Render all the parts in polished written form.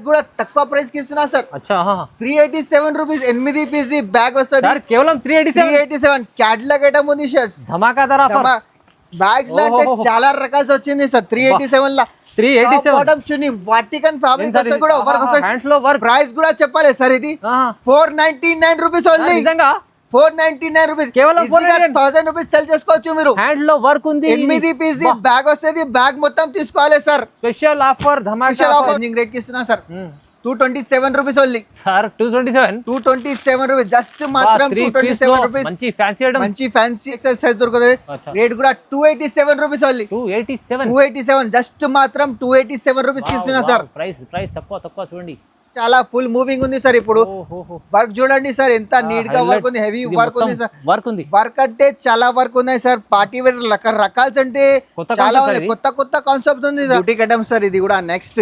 కూడా తక్కువ ప్రైస్ కి ఇస్తున్నా సార్. అచ్చా 387 రూపీస్ 8 పీస్ బ్యాగ్ వస్తుంది కేవలం 387 క్యాటలాగ్ ఐటమ్ ఉంది సార్. ధమాకాదార్ ఆఫర్. బ్యాగ్స్ లో అంటే చాలా రకాలు వచ్చింది సార్. 387 లా 387 బాటమ్ చున్నీ వాటికన్ ఫ్యాబ్రిక్ వస్తుంది కూడా వర్క్ వస్తుంది. హ్యాండ్స్ లో వర్క్. ప్రైస్ కూడా చెప్పాలి సార్. ఇది 499 రూపీస్ ఓన్లీ. నిజంగా 499 రూపీస్ కేవలం 1000 రూపీస్ సెల్ చేసుకోవచ్చు మీరు. హ్యాండ్ లో వర్క్ ఉంది. 8 పీస్ బ్యాగ్ వస్తుంది. బ్యాగ్ మొత్తం తీసుకోవాలి sir. Special offer special offer rate కి ఇస్తున్నా sir. 227 rupees only sir. 227 rupees just మాత్రం 227 రూపీస్. మంచి ఫ్యాన్సీ ఐటమ్, మంచి ఫ్యాన్సీ ఎక్సెల్ సైజ్ దొరుకుతుంది. రేట్ కూడా 287 రూపీస్ ఓన్లీ. 287 జస్ట్ మాత్రం 287 రూపీస్ కి ఇస్తున్నా సార్. ప్రైస్ తక్కువ చూడండి. చాలా ఫుల్ మూవింగ్ ఉంది సార్. ఇప్పుడు వర్క్ చూడండి సార్, ఎంత నీట్ గా వర్క్ ఉంది. హెవీ వర్క్ ఉంది సార్. వర్క్ అంటే చాలా వర్క్ ఉన్నాయి సార్. పార్టీ వేర్ రకాల్స్ అంటే చాలా కొత్త కాన్సెప్ట్ ఉంది. Boutique item sir. ఇది కూడా next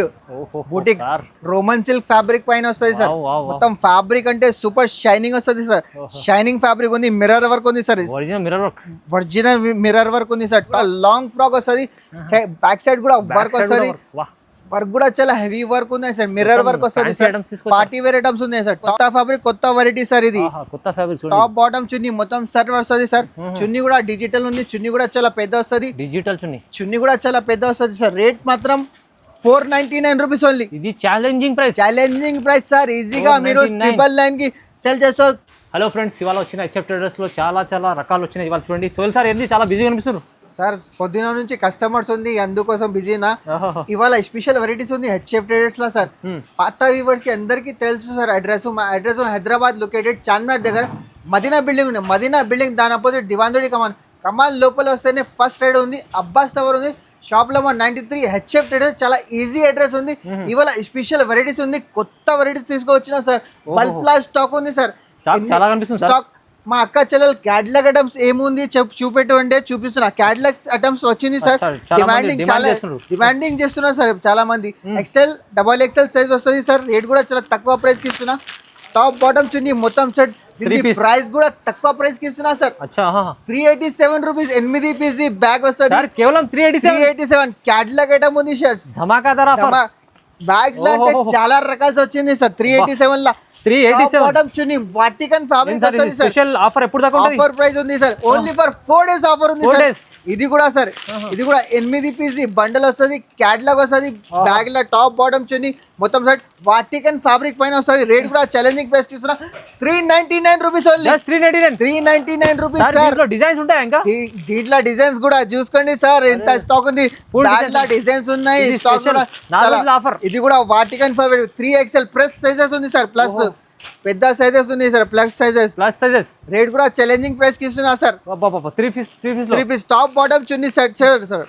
boutique Roman silk fabric పైన వస్తుంది సార్. మొత్తం ఫ్యాబ్రిక్ అంటే సూపర్ షైనింగ్ వస్తుంది సార్. షైనింగ్ ఫ్యాబ్రిక్ ఉంది. మిర్రర్ వర్క్ ఉంది సార్. ఒరిజినల్ మిర్రర్ వర్క్ ఉంది సార్. లాంగ్ ఫ్రాక్ వస్తుంది. బ్యాక్ సైడ్ కూడా వర్క్ వస్తుంది. వర్క్ కూడా చాలా హెవీ వర్క్ ఉన్నాయి సార్. మిర్రర్ వర్క్ వస్తుంది సార్. పార్టీ వేర్ ఐటమ్స్ ఉన్నాయి సార్. కొత్త ఫ్యాబ్రిక్, కొత్త వెరైటీ సార్. ఇది టాప్ బాటమ్ చున్నీ మొత్తం సెట్ వస్తుంది సార్. చున్నీ కూడా డిజిటల్ ఉంది. చున్నీ కూడా చాలా పెద్ద వస్తుంది. డిజిటల్ చున్నీ కూడా చాలా పెద్ద వస్తుంది సార్. రేట్ మాత్రం 499 రూపీస్ ఓన్లీ. ఇది ఛాలెంజింగ్ ప్రైస్ సార్. ఈజీగా మీరు 999 కి సెల్ చేసుకోవచ్చు. హలో ఫ్రెండ్స్, ఇవాళ వచ్చిన హెచ్ఎఫ్ ట్రేడర్స్ లో చాలా రకాలు వచ్చినాయి. ఇవాళ చూడండి. సోహెల్ సార్ ఏంది చాలా బిజీగా అనిపిస్తున్నారు సార్? పొద్దున నుంచి కస్టమర్స్ ఉంది, అందుకోసం బిజీనా. ఇవాళ స్పెషల్ వెరైటీస్ ఉంది హెచ్ఎఫ్ ట్రేడర్స్ లో సార్. పాత వ్యూవర్స్ కి అందరికి తెలుసు సార్. మా అడ్రస్ హైదరాబాద్ లొకేటెడ్ చార్మినార్ దగ్గర మదీనా బిల్డింగ్ ఉంది. మదీనా బిల్డింగ్ దాని అపోజిట్ దివాందోడి కమాన్ లోపల వస్తేనే ఫస్ట్ రైడ్ ఉంది. అబ్బాస్ టవర్ ఉంది. Shop number 93 HF traders. చాలా ఈజీ అడ్రస్ ఉంది. ఇవాళ స్పెషల్ వెరైటీస్ ఉంది. కొత్త వెరైటీస్ తీసుకొచ్చిన సార్. బల్క్ లా స్టాక్ ఉంది సార్. చాలా కనిపిస్తుంది స్టాక్. మా అక్క చెల్లెలు క్యాటలాగ్ ఐటమ్స్ ఏముంది చూపెట్టు చూపిస్తున్నా. క్యాటలాగ్ ఐటమ్స్ వచ్చింది సార్. డిమాండింగ్ చేస్తున్నారు సార్ చాలా మంది. XL, XXL సైజ్ వస్తుంది సార్. రేట్ కూడా చాలా తక్కువ ప్రైస్ కి ఇస్తున్నా. టాప్ బాటమ్ చున్నీ మొత్తం సెట్. ప్రైస్ కూడా తక్కువ ప్రైస్ కి ఇస్తున్నా సార్. 387 రూపీస్ 8 పీస్ బ్యాగ్ వస్తుంది. కేవలం 387 క్యాటలాగ్ ఐటమ్ ఉంది సార్. ధమాకాదార్ ఆఫర్. బ్యాగ్స్ లో అంటే చాలా రకాలు వచ్చింది సార్. 387 లా 387 బాటమ్ చున్నీ వాటికన్ ఫ్యాబ్రిక్ వస్తుంది సార్. స్పెషల్ ఆఫర్ ఎప్పుడు దాకా ఉంటుంది? ఆఫర్ ప్రైస్ ఉంది sir. Only for 4 days offer ఉంది సార్. ఇది కూడా సార్. ఇది కూడా 8 పీస్ బండల్ వస్తుంది. క్యాటలాగ్ వస్తుంది. బ్యాగ్ ల టాప్ బాటమ్ చున్నీ మొత్తం సెట్ వాటికన్ ఫ్యాబ్రిక్ పైన వస్తుంది. రేట్ కూడా ఛాలెంజింగ్ ప్రైస్ ఇస్తున్నా. 399 rupees only. 399 rupees sir. Designs ఉంటాయి ఇంకా దీంట్లో డిజైన్స్ కూడా చూసుకోండి సార్. ఎంత స్టాక్ ఉంది. బ్యాగ్ ల డిజైన్స్ ఉన్నాయి. స్టాక్ కూడా ఆఫర్. ఇది కూడా Vatican fabric 3XL plus sizes ఉంది సార్. ప్లస్ పెద్ద సైజెస్ ఉన్నాయి సార్. ప్లస్ సైజెస్ రేట్ కూడా ఛాలెంజింగ్ ప్రైస్ కి ఇస్తున్నా సార్. 3 పీస్ టాప్ బాటమ్ చున్నీ సెట్ సార్.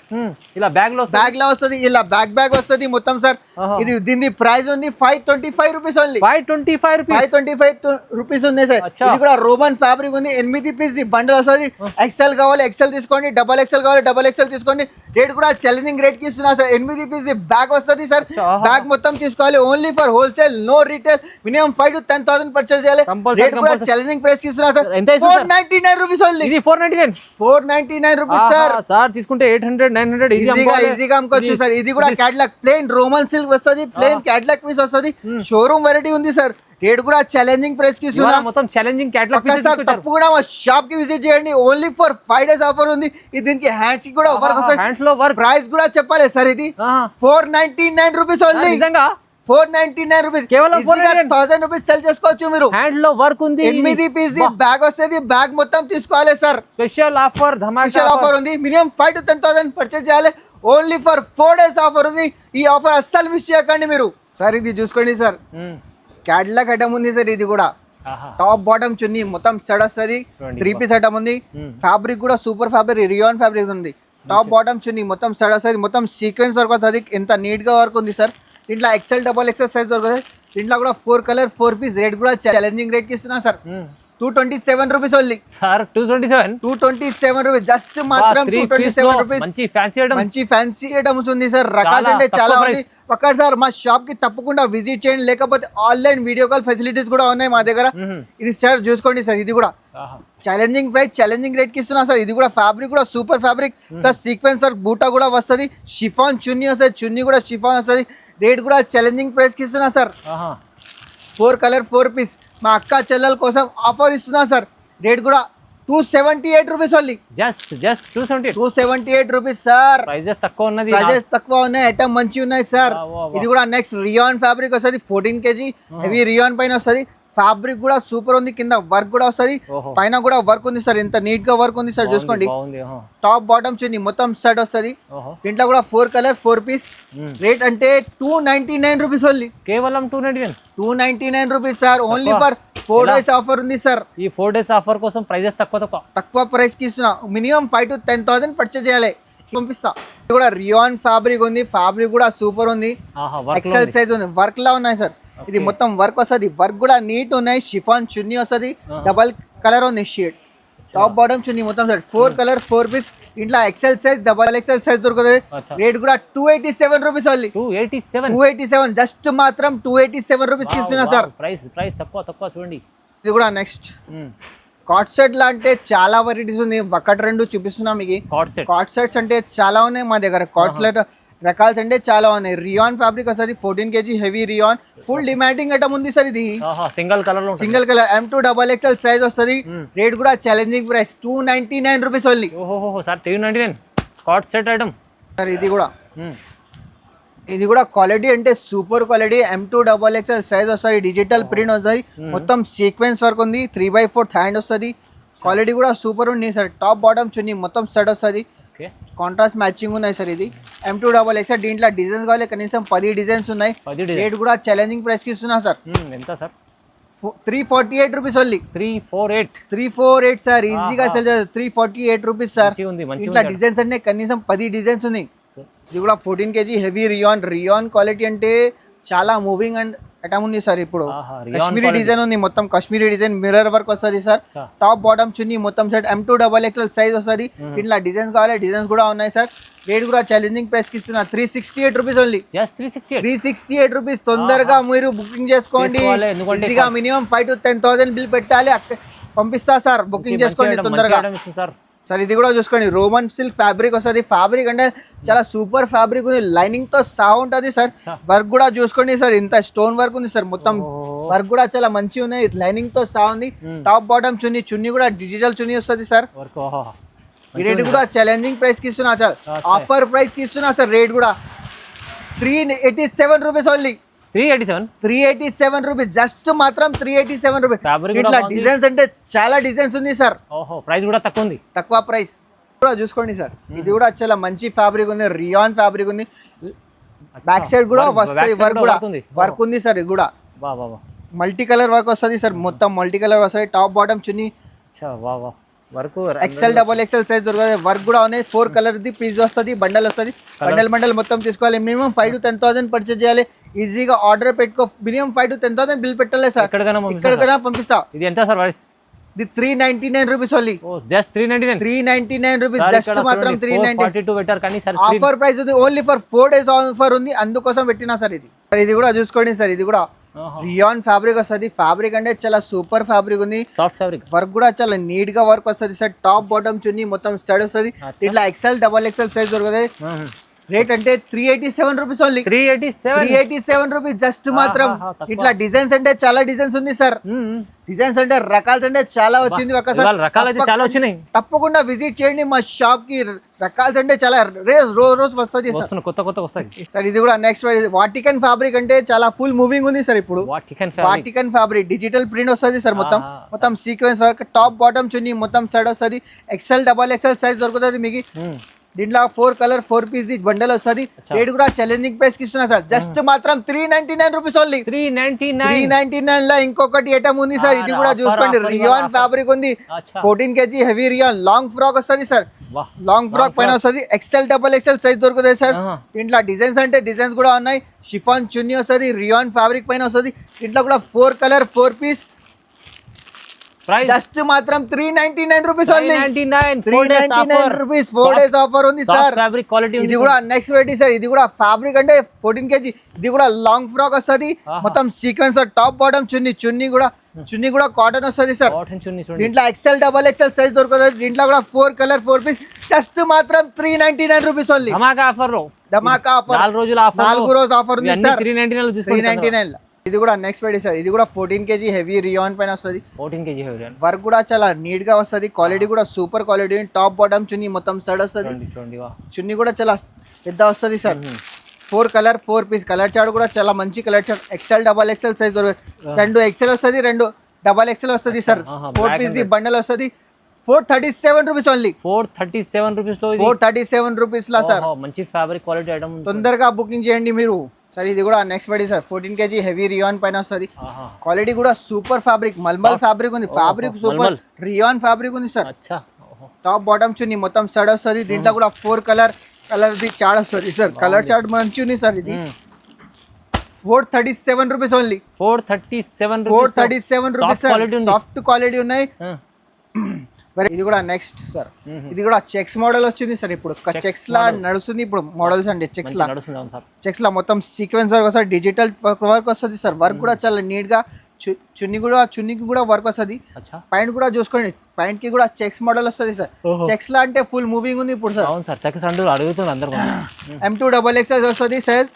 ఇలా బ్యాగ్ లో వస్తుంది. ఇలా బ్యాగ్ వస్తుంది మొత్తం సార్. ఇది దీని ప్రైస్ ఉంది 525 రూపీస్ ఓన్లీ. 525 రూపీస్ ఉంది సార్. ఇది కూడా రోమన్ ఫ్యాబ్రిక్ ఉంది. 8 పీస్ బండల్ వస్తుంది. XL కావాలి XL తీసుకోండి. XXL కావాలి XXL తీసుకోండి. రేట్ కూడా ఛాలెంజింగ్ రేట్ కి ఇస్తున్నా సార్. 8 పీస్ బ్యాగ్ వస్తుంది సార్. బ్యాగ్ మొత్తం తీసుకోవాలి. Only for wholesale, no retail. Minimum 5 to 10,000 purchase చేయాలి. రేట్ కూడా ఛాలెంజింగ్ ప్రైస్ కి ఇస్తున్నా సార్. 499 rupees only. ఇది 499 రూపీస్ సార్. తీసుకుంటే 800 900 ఈజీగా అమ్ముకోవచ్చు సార్. ఇది కూడా క్యాటలాగ్ ప్లేన్ రోమన్ సిల్క్ వస్తుంది. ప్లేన్ క్యాటలాగ్ పీస్ వస్తుంది. షోరూమ్ వెరైటీ ఉంది సార్. రేట్ కూడా ఛాలెంజింగ్ ప్రైస్ కి ఇస్తున్నా. మొత్తం ఛాలెంజింగ్ క్యాటలాగ్ పీసెస్ సార్. తప్పకుండా మా షాప్ కి విజిట్ చేయండి. ఓన్లీ ఫర్ 5 డేస్ ఆఫర్ ఉంది. దీనికి హ్యాండ్స్ కి కూడా వర్క్ వస్తుంది. హ్యాండ్స్ లో వర్క్. ప్రైస్ కూడా చెప్పాలి సార్. ఇది 499 రూపీస్ ఓన్లీ. నిజంగా 499 రూపీస్. కేవలం 1000 రూపీస్ సెల్ చేసుకోవచ్చు మీరు. హ్యాండ్ లో వర్క్ ఉంది. 8 పీస్ బ్యాగ్ వస్తుంది. బ్యాగ్ మొత్తం తీసుకోవాలి సార్. స్పెషల్ ఆఫర్ ఉంది. మినిమం 5 to 10,000 పర్చేస్ చేయాలి. ఓన్లీ ఫర్ 4 డేస్ ఆఫర్ ఉంది. ఈ ఆఫర్ అస్సలు మిస్ చేయకండి మీరు సార్. ఇది చూసుకోండి సార్. క్యాటలాగ్ ఐటమ్ ఉంది సార్. ఇది కూడా టాప్ బాటమ్ చున్నీ మొత్తం సెట్ వస్తుంది. 3 పీస్ ఐటమ్ ఉంది. ఫ్యాబ్రిక్ కూడా సూపర్ ఫ్యాబ్రిక్ రియాన్ ఫ్యాబ్రిక్ ఉంది. టాప్ బాటమ్ చున్నీ మొత్తం సెట్ వస్తుంది. మొత్తం సీక్వెన్స్ వర్క్ వస్తుంది. ఎంత నీట్ గా వర్క్ ఉంది సార్. దీంట్లో XL XXL సైజ్ దొరుకుతుంది. దీంట్లో కూడా 4 కలర్ 4 పీస్. రేట్ కూడా ఛాలెంజింగ్ రేట్ కి ఇస్తున్నా sir. 227 rupees only sir 227 227 rupees just మాత్రం 227 రూపీస్ మంచి ఫ్యాన్సీ ఐటమ్, మంచి ఫ్యాన్సీ ఐటమ్స్ ఉంది సార్. రకాలు అంటే చాలా ఉంది. ఒక్కటి సార్ మా షాప్ కి తప్పకుండా విజిట్ చేయండి, లేకపోతే ఆన్లైన్ వీడియో కాల్ ఫెసిలిటీస్ కూడా ఉన్నాయి మా దగ్గర. ఇది సార్ చూసుకోండి సార్, ఇది కూడా ఛాలెంజింగ్ ప్రైస్ ఛాలెంజింగ్ రేట్ కి ఇస్తున్నా సార్. ఇది కూడా ఫ్యాబ్రిక్ కూడా super fabric plus sequence work బూటా కూడా వస్తుంది, షిఫాన్ చున్నీ వస్తుంది, చున్నీ కూడా షిఫాన్ వస్తుంది. రేట్ కూడా ఛాలెంజింగ్ ప్రైస్ కి ఇస్తున్నా సార్. 4 కలర్ 4 పీస్ మా అక్క చెల్లెల కోసం ఆఫర్ ఇస్తున్నా సార్. రేట్ కూడా 278 rupees only, just 278 rupees sir. Prices తక్కువ ఉన్నది, ప్రైజెస్ తక్కువ ఉన్నాయి, ఐటమ్ మంచి ఉన్నాయి సార్. ఇది కూడా నెక్స్ట్ రియాన్ ఫ్యాబ్రిక్ వస్తుంది, 14 kg హెవీ రియాన్ పైన వస్తుంది. ఫ్యాబ్రిక్ కూడా సూపర్ ఉంది, కింద వర్క్ కూడా వస్తుంది, పైన కూడా వర్క్ ఉంది సార్. ఎంత నీట్ గా వర్క్ ఉంది సార్ చూసుకోండి. టాప్ బాటమ్ చున్నీ మొత్తం సెట్ వస్తుంది. దీంట్లో కూడా 4 కలర్ 4 పీస్. రేట్ అంటే 299 రూపీస్ ఓన్లీ, కేవలం 299 rupees sir. Only for 4 days offer ఉంది సార్. ఈ 4 days ఆఫర్ కోసం ప్రైజెస్ తక్కువ ప్రైస్ కి ఇస్తున్నా. మినిమం 5 to 10,000 పర్చేజ్ చేయాలి, పంపిస్తా. ఇది కూడా రియాన్ ఫ్యాబ్రిక్ ఉంది, ఫ్యాబ్రిక్ కూడా సూపర్ ఉంది, ఎక్సెల్ సైజ్ ఉంది, వర్క్ లా ఉన్నాయి సార్. ఇది మొత్తం వర్క్ వస్తుంది, వర్క్ కూడా నీట్ ఉన్నాయి. షిఫాన్ చున్నీ వస్తుంది, డబల్ కలర్ ఉంది షేడ్. టాప్ బాటమ్ చున్నీ మొత్తం సార్. 4 colour 4 piece. ఇంట్లో XL size double XL size దొరుకుతుంది. రేట్ కూడా 287 రూపీస్ ఓన్లీ, 287 జస్ట్ మాత్రం 287 రూపీస్ ఇస్తున్నా సార్. ప్రైస్ తక్కువ చూడండి. ఇది కూడా నెక్స్ట్ కాట్ సెట్ లా అంటే చాలా వెరైటీస్ ఉంది, ఒకటి రెండు చూపిస్తున్నా మీకు. కాట్ సెట్స్ అంటే చాలా ఉన్నాయి మా దగ్గర. కాట్ సెట్ రకాల్స్ అంటే చాలా ఉన్నాయి. రియాన్ ఫ్యాబ్రిక్ వస్తుంది, 14 kg heavy rayon, full demanding item ఉంది సార్. ఇది single colour M2 double XL size వస్తుంది. రేట్ కూడా challenging price 299 rupees only. Sir 399 cot set item sir. ఇది కూడా క్వాలిటీ అంటే super quality. M2 double XL size వస్తుంది, digital print వస్తుంది, మొత్తం సీక్వెన్స్ వర్క్ ఉంది, 3/4 హ్యాండ్ వస్తుంది. క్వాలిటీ కూడా సూపర్ ఉంది సార్. టాప్ బాటమ్ చున్నీ మొత్తం సెట్ వస్తుంది, కాంట్రాస్ట్ మ్యాచింగ్ ఉన్నాయి సార్. ఇది M2 డబల్ ఎక్స్ఎల్. దీంట్లో డిజైన్స్ కావాలి, కనీసం 10 డిజైన్స్ ఉన్నాయి. రేట్ కూడా ఛాలెంజింగ్ ప్రైస్ కి ఇస్తున్నా సార్. ఎంత సార్? 348 rupees only, 348 sir. ఈజీగా సెల్ చేస్తారు, 348 రూపీస్ సార్. ఇట్లా డిజైన్స్ అంటే కనీసం 10 డిజైన్స్ ఉన్నాయి. ఇది కూడా 14 kg హెవీ రియాన్ క్వాలిటీ అంటే చాలా మూవింగ్ అండ్ ఐటమ్ ఉంది సార్. ఇప్పుడు కాశ్మీరీ డిజైన్ ఉంది, మొత్తం కాశ్మీరీ డిజైన్, మిర్రర్ వర్క్ వస్తుంది సార్. టాప్ బాటమ్ చున్నీ మొత్తం set, M2 double XL size వస్తుంది. ఇట్లా డిజైన్స్ కావాలి, డిజైన్స్ కూడా ఉన్నాయి సార్. రేట్ కూడా ఛాలెంజింగ్ ప్రైస్ కి ఇస్తున్నా, 368 రూపీస్ ఓన్లీ, 368 రూపీస్. తొందరగా మీరు బుకింగ్ చేసుకోండి. మినిమం 5 to 10,000 బిల్ పెట్టాలి, పంపిస్తా సార్. బుకింగ్ చేసుకోండి తొందరగా సార్. ఇది కూడా చూసుకోండి, రోమన్ సిల్క్ ఫ్యాబ్రిక్ వస్తుంది. ఫ్యాబ్రిక్ అంటే చాలా సూపర్ ఫ్యాబ్రిక్ ఉంది, లైనింగ్ తో సహా ఉంటుంది సార్. వర్క్ కూడా చూసుకోండి సార్, ఇంత స్టోన్ వర్క్ ఉంది సార్. మొత్తం వర్క్ కూడా చాలా మంచిగా ఉన్నాయి, లైనింగ్ తో సహా ఉంది. టాప్ బాటమ్ చున్నీ కూడా డిజిటల్ చున్నీ వస్తుంది సార్. ఈ రేట్ కూడా ఛాలెంజింగ్ ప్రైస్ కి ఇస్తున్నా సార్, ఆఫర్ ప్రైస్ కి ఇస్తున్నా సార్. రేట్ కూడా 387 రూపీస్ ఓన్లీ, 387 రూపీస్ జస్ట్ మాత్రం 387 రూపీస్. ఇట్లా డిజైన్స్ అంటే చాలా డిజైన్స్ ఉంది సార్. ప్రైస్ కూడా తక్కువ ప్రైస్ కూడా చూసుకోండి సార్. ఇది కూడా చాలా మంచి ఫ్యాబ్రిక్ ఉంది, రియాన్ ఫ్యాబ్రిక్ ఉంది. బ్యాక్ సైడ్ కూడా వస్తుంది, వర్క్ ఉంది సార్. ఇది కూడా మల్టీ కలర్ వర్క్ వస్తుంది సార్, మొత్తం మల్టీ కలర్ వస్తుంది. టాప్ బాటమ్ చున్నీ ఎక్సెల్ డబల్ ఎక్సెల్ సైజ్ దొరుకుతుంది. వర్క్ కూడా ఉన్నాయి, 4 కలర్ ది పీస్ వస్తుంది, బండల్ వస్తుంది. బండల్ మొత్తం తీసుకోవాలి. మినిమం 5 to 10,000 పర్చేజ్ చేయాలి. ఈజీగా ఆర్డర్ పెట్టుకో, మినిమం 5 to 10,000 బిల్ పెట్టాలి సార్. ఎక్కడికైనా పంపిస్తా. ఇది ఎంత సార్? ఇది 399 rupees only, just 399 rupees just మాత్రం 392 పెట్టారు కానీ సార్ ఆఫర్ ప్రైస్ ఉంది. ఓన్లీ ఫర్ 4 days ఆఫర్ ఉంది, అందుకోసం పెట్టినా సార్. ఇది కూడా చూసుకోండి సార్. ఇది కూడా రియాన్ ఫ్యాబ్రిక్ వస్తుంది. ఫ్యాబ్రిక్ అంటే చాలా సూపర్ ఫ్యాబ్రిక్ ఉంది, సాఫ్ట్ ఫ్యాబ్రిక్. వర్క్ కూడా చాలా నీట్ గా వర్క్ వస్తుంది సార్. టాప్ బాటమ్ చున్నీ మొత్తం సెట్ వస్తుంది. ఇట్లా ఎక్సెల్ డబల్ ఎక్సెల్ సైజ్ దొరుకుతుంది. రేట్ అంటే 387 రూపీస్ ఓన్లీ, 387 రూపీస్ జస్ట్ మాత్రం. ఇట్లా డిజైన్స్ అంటే చాలా డిజైన్స్ ఉంది సార్. డిజైన్స్ అంటే రకాలు అంటే చాలా వచ్చింది. ఒకసారి తప్పకుండా విజిట్ చేయండి మా షాప్ కి. రకాలు అంటే చాలా రోజు వస్తుంది సార్. ఇది కూడా నెక్స్ట్ వాటికన్ ఫ్యాబ్రిక్ అంటే చాలా ఫుల్ మూవింగ్ ఉంది సార్. ఇప్పుడు వాటికన్ ఫ్యాబ్రిక్ డిజిటల్ ప్రింట్ వస్తుంది సార్. మొత్తం sequence work, top bottom chunni మొత్తం సెట్ వస్తుంది. ఎక్సెల్ డబల్ ఎక్సెల్ సైజ్ దొరుకుతుంది మీకు. దీంట్లో 4 కలర్ 4 పీస్ బండల్ వస్తుంది. రేట్ కూడా ఛాలెంజింగ్ ప్రైస్ కి ఇస్తున్నా సార్, జస్ట్ మాత్రం 399 రూపీస్ ఓన్లీ. 399 లో ఇంకొకటి ఐటమ్ ఉంది సార్. ఇది కూడా చూసుకోండి, రియాన్ ఫ్యాబ్రిక్ ఉంది, 14 kg heavy rayon long frock వస్తుంది సార్. లాంగ్ ఫ్రాక్ పైన వస్తుంది, ఎక్సెల్ డబల్ ఎక్సెల్ సైజ్ దొరుకుతుంది సార్. దీంట్లో డిజైన్స్ అంటే డిజైన్స్ కూడా ఉన్నాయి. షిఫాన్ చున్నీ వస్తుంది, రియాన్ ఫ్యాబ్రిక్ పైన వస్తుంది. దీంట్లో కూడా 4 కలర్ 4 పీస్ ప్రైస్ జస్ట్ మాత్రం 399 rupees only 399 rupees 4 days offer ఉంది సార్. ఫ్యాబ్రిక్ క్వాలిటీ ఇది కూడా నెక్స్ట్ వెరైటీ సార్. ఇది కూడా ఫ్యాబ్రిక్ అంటే 14 kg. ఇది కూడా లాంగ్ ఫ్రాక్ వస్తుంది మొత్తం సీక్వెన్స్ టాప్ బాటమ్ చున్నీ కూడా కాటన్ వస్తుంది సార్. కాటన్ చున్నీ చూడండి. దీంట్లో ఎక్సెల్ డబల్ ఎక్సెల్ సైజ్ దొరుకుతుంది. దీంట్లో కూడా 4 కలర్ 4 పీస్ జస్ట్ మాత్రం 399 రూపీస్ ఓన్లీ. ధమాకా ఆఫర్ లో ధమాకా ఆఫర్ 4 రోజుల ఆఫర్ 4 రోజు ఆఫర్ ఉంది సార్. 399 లో తీసుకోండి. 399. ఇది కూడా నెక్స్ట్ వెరైటీ సార్. ఇది కూడా 14 kg హెవీ రియాన్ పైన వస్తుంది. 14 kg హెవీ రియాన్. వర్క్ కూడా చాలా నీట్ గా వస్తుంది. క్వాలిటీ కూడా super quality. Top bottom chunni మొత్తం సైడ్ వస్తుంది. చూడండి వా. చున్నీ కూడా చాలా పెద్ద వస్తుంది sir. 4 colour 4 piece colour chart కూడా చాలా మంచి colour chart. XL double XL size దొరుకుతుంది. 2 ఎక్సెల్ వస్తుంది, 2 డబల్ ఎక్సెల్ వస్తుంది సార్. 4 పీస్ ది బండల్ వస్తుంది. 437 రూపీస్ ఓన్లీ. 437 రూపీస్ లో 437 రూపీస్ లా సార్. మంచి ఫ్యాబ్రిక్ క్వాలిటీ ఐటమ్. తొందరగా బుకింగ్ చేయండి మీరు సార్. ఇది కూడా next variety sir. 14 kg heavy rayon పైన వస్తుంది. క్వాలిటీ కూడా సూపర్ ఫ్యాబ్రిక్ మల్మల్ ఫ్యాబ్రిక్ ఉంది. ఫ్యాబ్రిక్ సూపర్ రియాన్ ఫ్యాబ్రిక్ ఉంది సార్. టాప్ బాటమ్ చున్నీ మొత్తం సైడ్ వస్తుంది. దీంట్లో కూడా 4 కలర్ ది చార్ట్ వస్తుంది సార్. కలర్ చార్ట్ మంచి ఉంది సార్. ఇది 437 rupees only. 437 rupees sir. Soft quality ఉన్నాయి. ఇది కూడా నెక్స్ట్ సార్. ఇది కూడా చెక్స్ మోడల్ వచ్చింది సార్. ఇప్పుడు చెక్స్ లా నడుస్తుంది ఇప్పుడు మోడల్స్ అంటే చెక్స్ లా మొత్తం సీక్వెన్స్ వర్క్ వస్తుంది. డిజిటల్ వర్క్ వస్తుంది సార్. వర్క్ కూడా చాలా నీట్ గా చున్నీకి కూడా వర్క్ వస్తుంది. పాయింట్ కూడా చూసుకోండి. పాయింట్ కి కూడా చెక్స్ మోడల్ వస్తుంది సార్. చెక్స్ లా అంటే ఫుల్ మూవింగ్ ఉంది ఇప్పుడు సార్. M2 డబల్ ఎక్స్ఎల్ వస్తుంది సైజ్.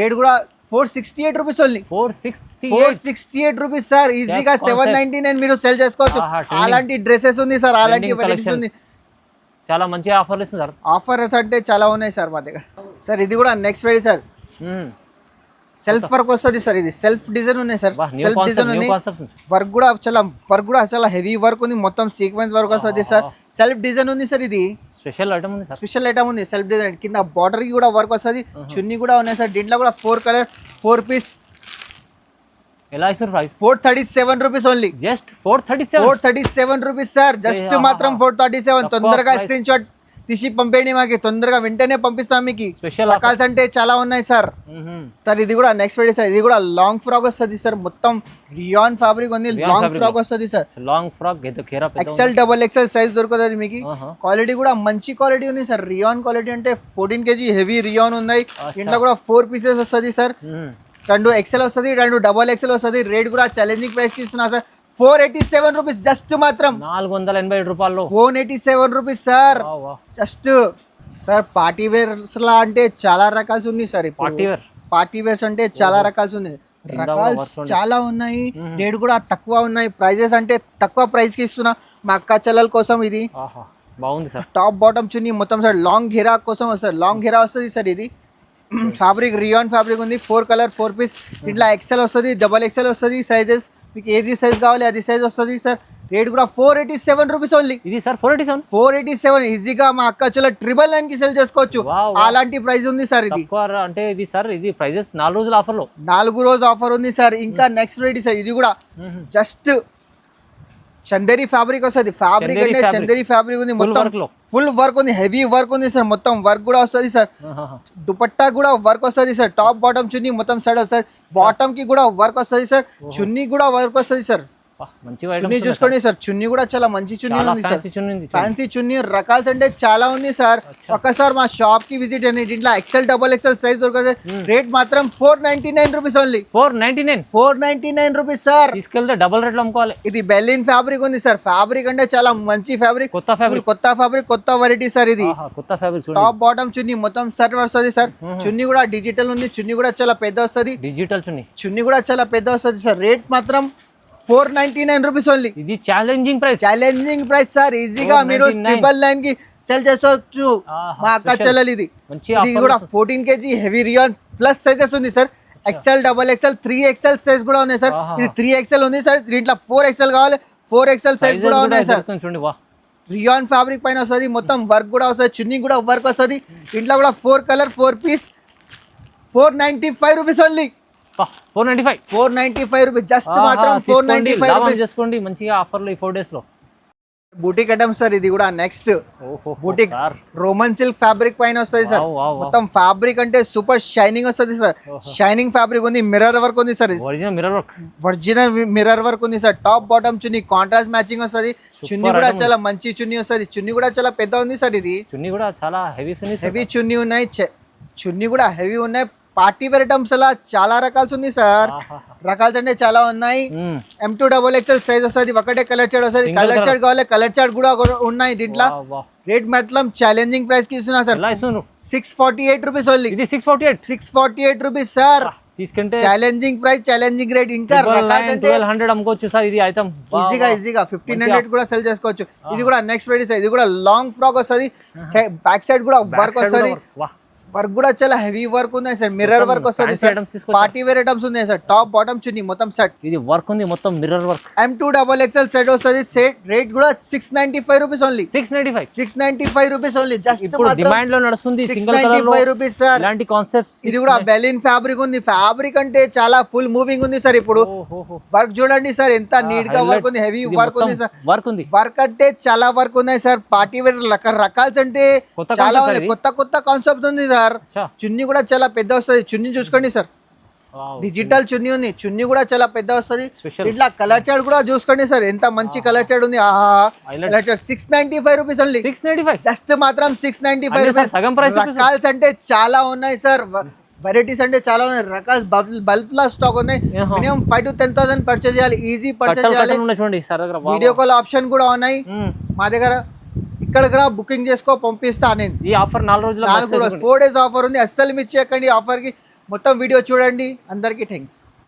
రేట్ కూడా 468 రూపీస్ ఓన్లీ. 468 rupees sir. ఈజీగా 799 మీరు సెల్ చేసుకోవచ్చు. అలాంటి డ్రెస్సెస్ ఉంది సార్. అలాంటి వెరైటీస్ ఉంది. చాలా మంచి ఆఫర్లు ఇస్తుంది సార్. ఆఫర్స్ అంటే చాలా ఉన్నాయి సార్ మా దగ్గర సార్. ఇది కూడా next variety sir. Self work వస్తుంది సార్. ఇది సెల్ఫ్ డిజైన్ ఉన్నాయి సార్. సెల్ఫ్ డిజైన్ ఉంది. వర్క్ కూడా చాలా హెవీ వర్క్ ఉంది. మొత్తం సీక్వెన్స్ వర్క్ వస్తుంది సార్. సెల్ఫ్ డిజైన్ ఉంది సార్. ఇది స్పెషల్ ఐటమ్ ఉంది సార్. స్పెషల్ ఐటమ్ ఉంది. సెల్ఫ్ డిజైన్ కింద బార్డర్ కి కూడా వర్క్ వస్తుంది. చున్నీ కూడా ఉన్నాయి సార్. దీంట్లో కూడా 4 కలర్ 4 పీస్. ఎలా ఇస్తారు price? 437 rupees only. Just 437 rupees sir. Just మాత్రం 437. తొందరగా స్క్రీన్ షాట్ తీసి పంపేయండి మాకి. తొందరగా వెంటనే పంపిస్తాం మీకు. స్పెషల్ రకాల్స్ అంటే చాలా ఉన్నాయి సార్. సార్ ఇది కూడా నెక్స్ట్ వెరైటీ సార్. ఇది కూడా లాంగ్ ఫ్రాక్ వస్తుంది సార్. మొత్తం రియాన్ ఫ్యాబ్రిక్ ఉంది. లాంగ్ ఫ్రాక్ వస్తుంది sir. Long frock XL double XL size దొరుకుతుంది మీకు. క్వాలిటీ కూడా మంచి క్వాలిటీ ఉంది సార్. రియాన్ క్వాలిటీ అంటే 14 kg హెవీ రియాన్ ఉన్నాయి. ఇంట్లో కూడా 4 పీసెస్ వస్తుంది సార్. 2 ఎక్సెల్ వస్తుంది, 2 డబల్ ఎక్సెల్ వస్తుంది. రేట్ కూడా ఛాలెంజింగ్ ప్రైస్ కి ఇస్తున్నా సార్. 487 రూపీస్ జస్ట్ మాత్రం. 487 రూపాయలు. 487 rupees sir. Just sir party wears లా అంటే చాలా రకాల్స్ ఉన్నాయి సార్. పార్టీ వేర్స్ అంటే చాలా రకాల్స్ ఉన్నాయి. రకాల్స్ చాలా ఉన్నాయి. రేట్ కూడా తక్కువ ఉన్నాయి. ప్రైజెస్ అంటే తక్కువ ప్రైస్ కి ఇస్తున్నా మా అక్క చెల్లెల కోసం. ఇది బాగుంది సార్. టాప్ బాటమ్ చున్నీ మొత్తం సార్. లాంగ్ ఘెరా కోసం వస్తుంది. లాంగ్ ఘెరా వస్తుంది సార్. ఇది ఫ్యాబ్రిక్ రియాన్ ఫ్యాబ్రిక్ ఉంది. 4 కలర్ 4 పీస్. ఇట్లా ఎక్సెల్ వస్తుంది, డబల్ ఎక్సెల్ వస్తుంది. సైజెస్ మీకు ఏది సైజ్ కావాలి అది సైజ్ వస్తుంది సార్. రేట్ కూడా 487 రూపీస్ ఓన్లీ. ఇది సార్ 487 ఈజీగా మా అక్క చెల్ల 999 కి సెల్ చేసుకోవచ్చు. అలాంటి ప్రైస్ ఉంది సార్. ఇది అంటే ఇది సార్ ఇది ప్రైజెస్ 4 రోజుల ఆఫర్ లో 4 రోజు ఆఫర్ ఉంది సార్. ఇంకా నెక్స్ట్ వెరైటీ సార్. ఇది కూడా జస్ట్ చందేరి ఫ్యాబ్రిక్ వస్తుంది. ఫ్యాబ్రిక్ అంటే చందేరి ఫ్యాబ్రిక్ ఉంది. మొత్తం ఫుల్ వర్క్ ఉంది. హెవీ వర్క్ ఉంది సార్. మొత్తం వర్క్ కూడా వస్తుంది సార్. దుపట్టా కూడా వర్క్ వస్తుంది సార్. టాప్ బాటమ్ చున్నీ మొత్తం సైడ్ వస్తుంది. బాటమ్ కి కూడా వర్క్ వస్తుంది సార్. చున్నీ కూడా వర్క్ వస్తుంది సార్. చున్నీ చూసుకోండి సార్. చున్నీ కూడా చాలా మంచి చున్నీ ఉంది సార్. ఫ్యాన్సీ చున్నీ రకాల్స్ అంటే చాలా ఉంది సార్. ఒక్కసారి మా షాప్ కి విజిట్ అయ్యింది. దీంట్లో ఎక్సెల్ డబల్ ఎక్సెల్ సైజ్ దొరుకుతుంది. రేట్ మాత్రం 499 రూపీస్ ఓన్లీ. 499 rupees sir. తీసుకెళ్తే డబుల్ రేట్లు అమ్ముకోవాలి. ఇది బెర్లిన్ ఫ్యాబ్రిక్ ఉంది సార్. ఫ్యాబ్రిక్ అంటే చాలా మంచి ఫ్యాబ్రిక్. కొత్త వెరైటీ సార్. ఇది కొత్త ఫ్యాబ్రిక్. టాప్ బాటమ్ చున్నీ మొత్తం సెట్ వస్తుంది సార్. చున్నీ కూడా డిజిటల్ ఉంది. చున్నీ కూడా చాలా పెద్ద వస్తుంది. డిజిటల్ చున్నీ కూడా చాలా పెద్ద వస్తుంది సార్. రేట్ మాత్రం 499 రూపీస్ ఓన్లీ. ఇది ఛాలెంజింగ్ ప్రైస్ సార్. ఈజీగా మీరు 999 కి సెల్ చేసుకోవచ్చు మా అక్క చెల్లెలు. ఇది కూడా 14 kg heavy rayon plus sizes ఉంది sir. XL double XL 3XL size కూడా ఉన్నాయి సార్. ఇది 3XL ఉంది సార్. దీంట్లో 4XL కావాలి. 4XL సైజ్ కూడా ఉన్నాయి సార్. రియాన్ ఫ్యాబ్రిక్ పైన వస్తుంది. మొత్తం వర్క్ కూడా వస్తుంది. చున్నీ కూడా వర్క్ వస్తుంది. దీంట్లో కూడా 4 colour 4 piece. 495 rupees only. 495 rupees just మాత్రం 495 రూపీస్ చేసుకోండి మంచిగా ఆఫర్లు ఈ 4 డేస్ లో. బూటిక్ ఐటమ్ సార్ ఇది కూడా next boutique Roman silk fabric పైన వస్తుంది సార్. మొత్తం ఫ్యాబ్రిక్ అంటే సూపర్ షైనింగ్ వస్తుంది సార్. షైనింగ్ ఫ్యాబ్రిక్ ఉంది, మిర్రర్ వర్క్ ఉంది సార్. ఒరిజినల్ మిర్రర్ వర్క్ ఉంది సార్. టాప్ బాటమ్ చున్నీ కాంట్రాస్ట్ మ్యాచింగ్ వస్తుంది. చున్నీ కూడా చాలా మంచి చున్నీ వస్తుంది. చున్నీ కూడా చాలా పెద్ద ఉంది సార్. ఇది చున్నీ కూడా చాలా హెవీ చున్నీ ఉన్నాయి. చున్నీ కూడా హెవీ ఉన్నాయి. పార్టీ వేర్ ఐటమ్స్ అలా చాలా రకాల్స్ ఉంది సార్. రకాల్స్ అంటే చాలా ఉన్నాయి. M2XXL సైజ్ వస్తుంది. ఒకటే కలర్ చార్ట్ వస్తుంది. కలర్ చార్ట్ కావాలి, కలర్ చార్ట్ కూడా ఉన్నాయి దీంట్లో. రేట్ మాత్రం ఛాలెంజింగ్ ప్రైస్ కి ఇస్తున్నా సార్. 648 rupees only. ఇది 648 రూపీస్ సార్. తీసుకుంటే ఛాలెంజింగ్ ప్రైస్, ఛాలెంజింగ్ రేట్. ఇంకా 1200 అమ్ముకోవచ్చు సార్. ఇది ఐటమ్ ఈజీగా 1500 కూడా సెల్ చేసుకోవచ్చు. ఇది కూడా నెక్స్ట్ వెరైటీ సార్. ఇది కూడా లాంగ్ ఫ్రాక్ వస్తుంది. బ్యాక్ సైడ్ కూడా వర్క్ వస్తుంది. వర్క్ కూడా చాలా హెవీ వర్క్ ఉన్నాయి సార్. మిర్రర్ వర్క్ వస్తుంది సార్. పార్టీ వేర్ ఐటమ్స్ ఉన్నాయి సార్. టాప్ బాటమ్ చున్నీ మొత్తం సెట్. ఇది వర్క్ ఉంది మొత్తం మిర్రర్ వర్క్. M2XXL సెట్ వస్తుంది. సెట్ రేట్ కూడా 695 rupees only. 695 rupees only. Just ఇప్పుడు డిమాండ్ లో నడుస్తుంది. 695 రూపీస్ సార్. ఇలాంటి కాన్సెప్ట్స్. ఇది కూడా బెలిన్ ఫ్యాబ్రిక్ ఉంది. ఫ్యాబ్రిక్ అంటే చాలా ఫుల్ మూవింగ్ ఉంది సార్. ఇప్పుడు వర్క్ చూడండి సార్, ఎంత నీట్ గా వర్క్ ఉంది. హెవీ వర్క్ ఉంది సార్. వర్క్ అంటే చాలా వర్క్ ఉన్నాయి సార్. పార్టీ వేర్ రకాల్స్ అంటే చాలా కొత్త కాన్సెప్ట్ ఉంది సార్. చున్నీ కూడా చాలా పెద్ద వస్తుంది. చున్నీ చూసుకోండి సార్. డిజిటల్ చున్నీ ఉంది. చున్నీ కూడా చాలా పెద్ద వస్తుంది. ఇట్లా కలర్ చార్ట్ కూడా చూసుకోండి సార్. ఎంత మంచి కలర్ చార్ట్ ఉంది. Colour chart 695 rupees only. Just మాత్రం 695 రూపీస్. రకాల్స్ అంటే చాలా ఉన్నాయి సార్. వెరైటీస్ అంటే చాలా ఉన్నాయి. రకాల్స్ బల్క్ లా స్టాక్ ఉన్నాయి. మినిమం 5 to 10,000 పర్చేజ్ చేయాలి. ఈజీ పర్చేజ్ చేయాలి. వీడియో కాల్ ఆప్షన్ కూడా ఉన్నాయి మా దగ్గర. ఇక్కడ కూడా బుకింగ్ చేసుకో, పంపిస్తా నేను. ఈ ఆఫర్ 4 రోజులు 4 days ఆఫర్ ఉంది. అస్సలు మిస్ చేయకండి ఆఫర్ కి. మొత్తం వీడియో చూడండి. అందరికీ థ్యాంక్స్.